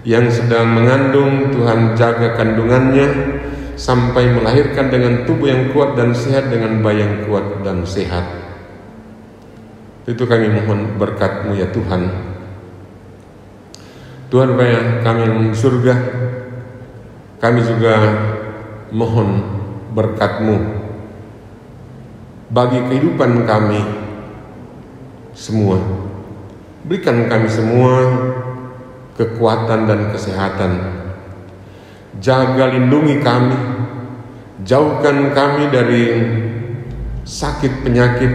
Yang sedang mengandung, Tuhan jaga kandungannya sampai melahirkan dengan tubuh yang kuat dan sehat, dengan bayi yang kuat dan sehat. Itu kami mohon berkat-Mu ya Tuhan. Tuhan Bapa kami yang di surga, kami juga mohon berkat-Mu bagi kehidupan kami semua. Berikan kami semua kekuatan dan kesehatan. Jaga lindungi kami, jauhkan kami dari sakit penyakit,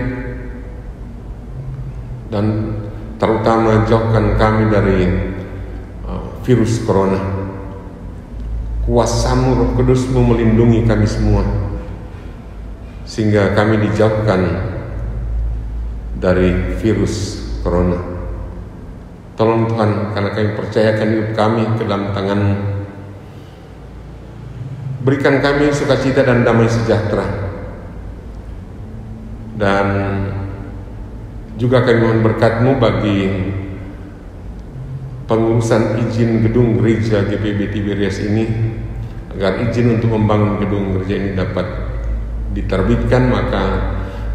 dan terutama jauhkan kami dari virus corona. Kuasa-Mu Roh Kudus-Mu melindungi kami semua, sehingga kami dijauhkan dari virus corona. Tolong Tuhan, karena kami percayakan hidup kami ke dalam tangan-Mu. Berikan kami sukacita dan damai sejahtera. Dan juga kami mohon berkat-Mu bagi pengurusan izin gedung gereja GPIB Tiberias ini, agar izin untuk membangun gedung gereja ini dapat diterbitkan, maka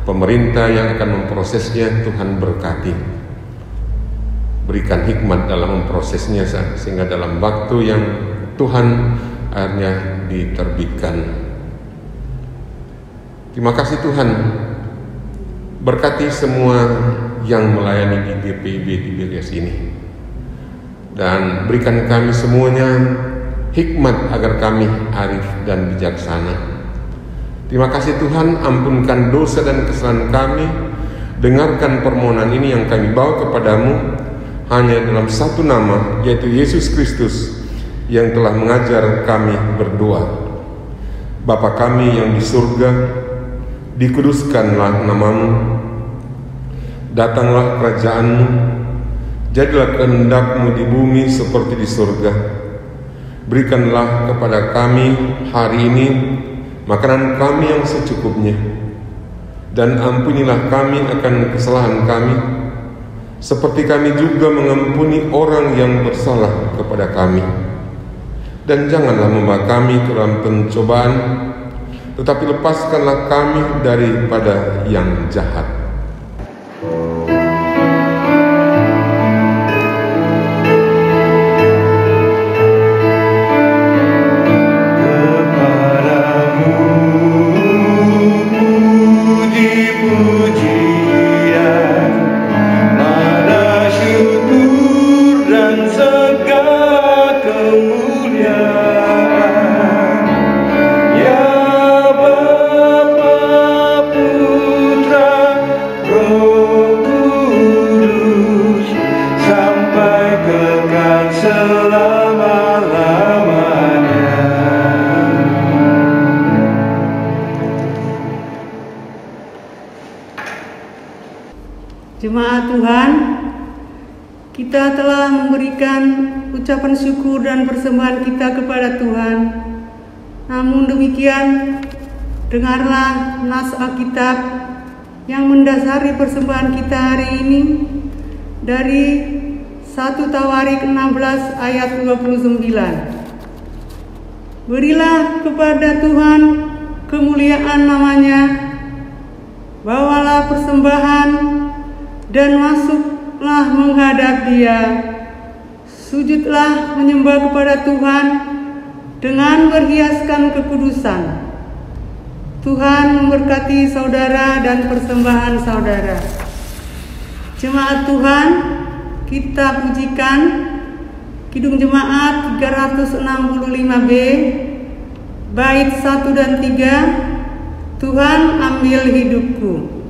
pemerintah yang akan memprosesnya Tuhan berkati, berikan hikmat dalam memprosesnya sehingga dalam waktu yang Tuhan akhirnya diterbitkan. Terima kasih Tuhan, berkati semua yang melayani di GPIB Tiberias ini, dan berikan kami semuanya hikmat agar kami arif dan bijaksana. Terima kasih Tuhan, ampunkan dosa dan kesalahan kami. Dengarkan permohonan ini yang kami bawa kepadamu hanya dalam satu nama, yaitu Yesus Kristus, yang telah mengajar kami berdoa. Bapa kami yang di surga, dikuduskanlah namamu, datanglah kerajaanmu, jadilah kehendak-Mu di bumi seperti di surga. Berikanlah kepada kami hari ini makanan kami yang secukupnya, dan ampunilah kami akan kesalahan kami, seperti kami juga mengampuni orang yang bersalah kepada kami. Dan janganlah membawa kami ke dalam pencobaan, tetapi lepaskanlah kami daripada yang jahat. Jemaat Tuhan, kita telah memberikan ucapan syukur dan persembahan kita kepada Tuhan. Namun demikian, dengarlah nas Alkitab yang mendasari persembahan kita hari ini dari 1 Tawarik 16 ayat 29. Berilah kepada Tuhan kemuliaan namanya, bawalah persembahan dan masuklah menghadap Dia. Sujudlah menyembah kepada Tuhan dengan berhiaskan kekudusan. Tuhan memberkati saudara dan persembahan saudara. Jemaat Tuhan, kita pujikan Kidung Jemaat 365B, bait 1 dan 3, Tuhan ambil hidupku.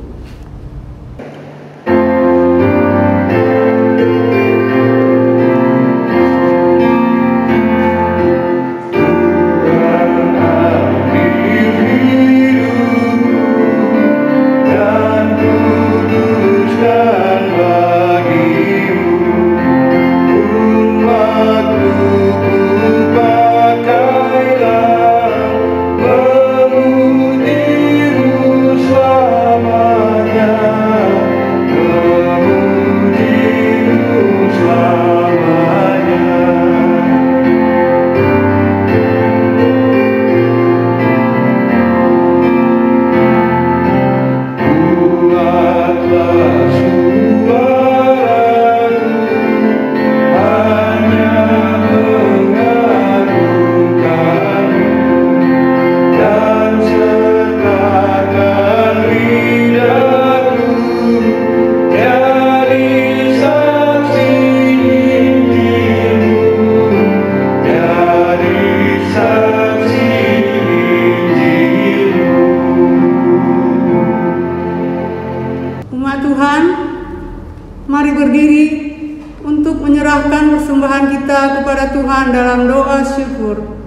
Dalam doa syukur.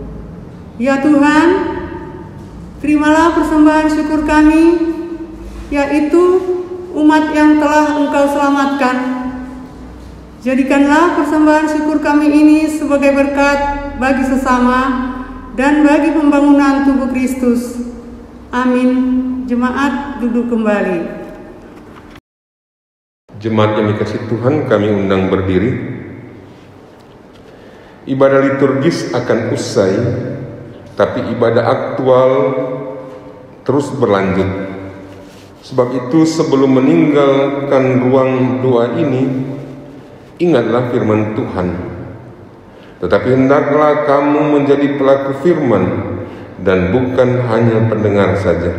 Ya Tuhan, terimalah persembahan syukur kami, yaitu umat yang telah Engkau selamatkan. Jadikanlah persembahan syukur kami ini sebagai berkat bagi sesama dan bagi pembangunan tubuh Kristus. Amin. Jemaat duduk kembali. Jemaat yang dikasihi Tuhan, kami undang berdiri. Ibadah liturgis akan usai, tapi ibadah aktual terus berlanjut. Sebab itu sebelum meninggalkan ruang doa ini, ingatlah firman Tuhan. Tetapi hendaklah kamu menjadi pelaku firman dan bukan hanya pendengar saja.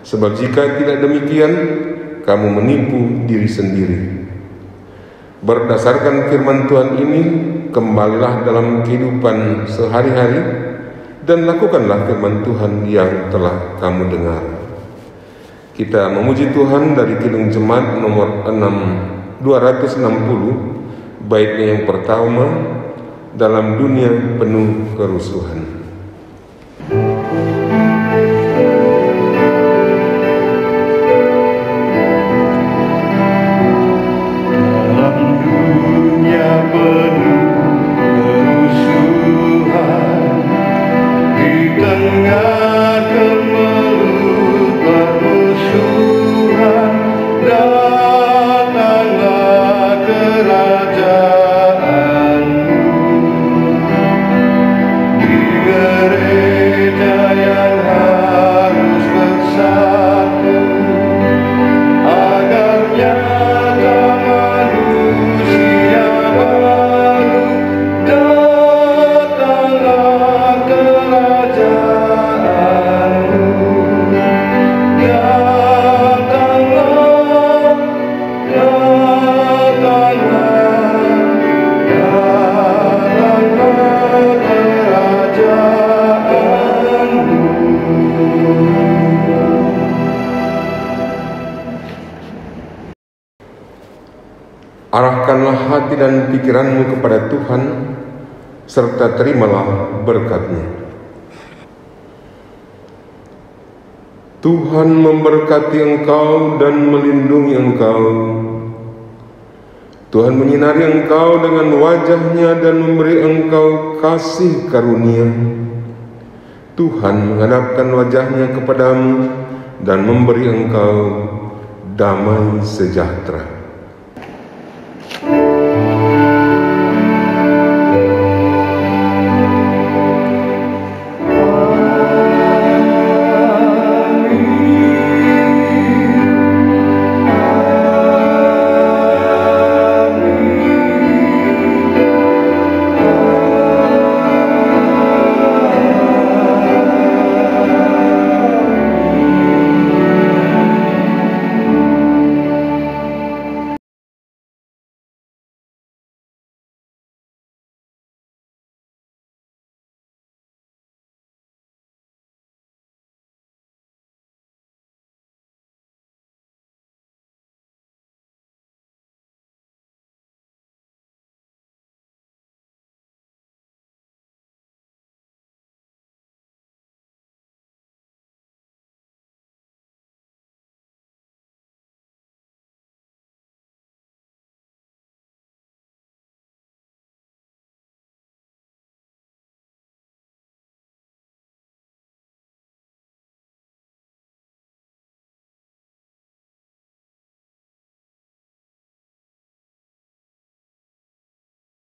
Sebab jika tidak demikian, kamu menipu diri sendiri. Berdasarkan firman Tuhan ini, kembalilah dalam kehidupan sehari-hari dan lakukanlah firman Tuhan yang telah kamu dengar. Kita memuji Tuhan dari Kidung Jemaat nomor 260, baitnya yang pertama, dalam dunia penuh kerusuhan. Arahkanlah hati dan pikiranmu kepada Tuhan, serta terimalah berkat-Nya. Tuhan memberkati engkau dan melindungi engkau. Tuhan menyinari engkau dengan wajah-Nya dan memberi engkau kasih karunia. Tuhan menghadapkan wajah-Nya kepadamu dan memberi engkau damai sejahtera.